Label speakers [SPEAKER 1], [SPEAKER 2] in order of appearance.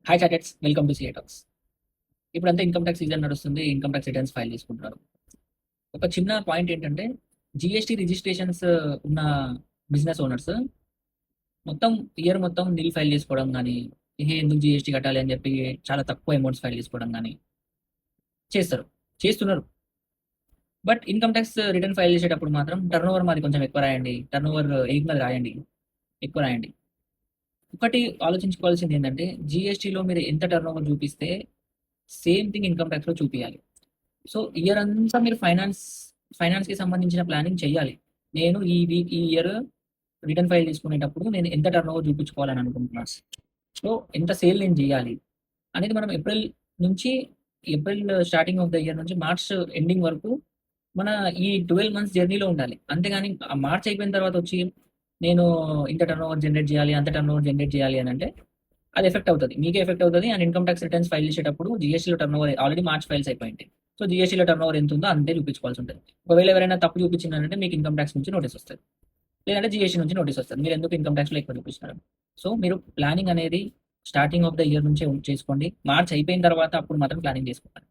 [SPEAKER 1] Hi చాటెట్స్, welcome to CA talks. ఇప్పుడంతా income tax season నడుస్తుంది. ఇన్కమ్ ట్యాక్స్ రిటర్న్స్ ఫైల్ చేసుకుంటున్నారు. ఒక చిన్న పాయింట్ ఏంటంటే, జీఎస్టీ రిజిస్ట్రేషన్స్ ఉన్న బిజినెస్ ఓనర్స్ మొత్తం ఇయర్ మొత్తం నిల్ ఫైల్ చేసుకోవడం కానీ, ఎందుకు జీఎస్టీ కట్టాలి అని చెప్పి చాలా తక్కువ అమౌంట్స్ ఫైల్ చేసుకోవడం కానీ చేస్తున్నారు. But income tax return file చేసేటప్పుడు మాత్రం టర్న్ ఓవర్ మాది కొంచెం ఎక్కువ రాయండి, టర్న్ ఓవర్ రాయండి, ఎక్కువ రాయండి. ఒకటి ఆలోచించుకోవాల్సింది ఏంటంటే, జీఎస్టీలో మీరు ఎంత టర్న్ ఓవర్ చూపిస్తే సేమ్ థింగ్ ఇన్కమ్ ట్యాక్స్లో చూపించాలి. సో ఇయర్ అంతా మీరు ఫైనాన్స్కి సంబంధించిన ప్లానింగ్ చేయాలి. నేను ఈ ఇయర్ రిటర్న్ ఫైల్ తీసుకునేటప్పుడు నేను ఎంత టర్న్ ఓవర్ చూపించుకోవాలని అనుకుంటున్నాను, సో ఎంత సేల్ నేను చేయాలి అనేది మనం April starting of the year నుంచి మార్చ్ ఎండింగ్ వరకు మన ఈ 12 months జర్నీలో ఉండాలి. అంతేగాని ఆ మార్చ్ అయిపోయిన తర్వాత వచ్చి నేను ఇంత టర్న్ ఓవర్ జనరేట్ చేయాలి, అంత టర్న్ ఓవర్ జనరేట్ చేయాలి అని అంటే అది ఎఫెక్ట్ అవుతుంది, మీకే ఎఫెక్ట్ అవుతుంది. And income tax returns file చేసేటప్పుడు జీఎస్టీలో turn over already March files అయిపోయింది. సో జీఎస్టీలో టర్న్ ఓవర్ ఎంత ఉందో అంతే చూపించుకోవాల్సి ఉంటుంది. ఒకవేళ ఎవరైనా తప్పు చూపించిందంటే మీకు ఇన్కమ్ ట్యాక్స్ నుంచి నోటీస్ వస్తుంది, లేదంటే జీఎస్టీ నుంచి నోటీస్ వస్తుంది, మీరు ఎందుకు ఇన్కమ్ ట్యాక్స్లో ఎక్కువ చూపిస్తున్నారు. సో మీరు ప్లానింగ్ అనేది స్టార్టింగ్ ఆఫ్ ద ఇయర్ నుంచే చేసుకోండి. మార్చ్ అయిపోయిన తర్వాత అప్పుడు మాత్రం ప్లానింగ్ చేసుకోండి.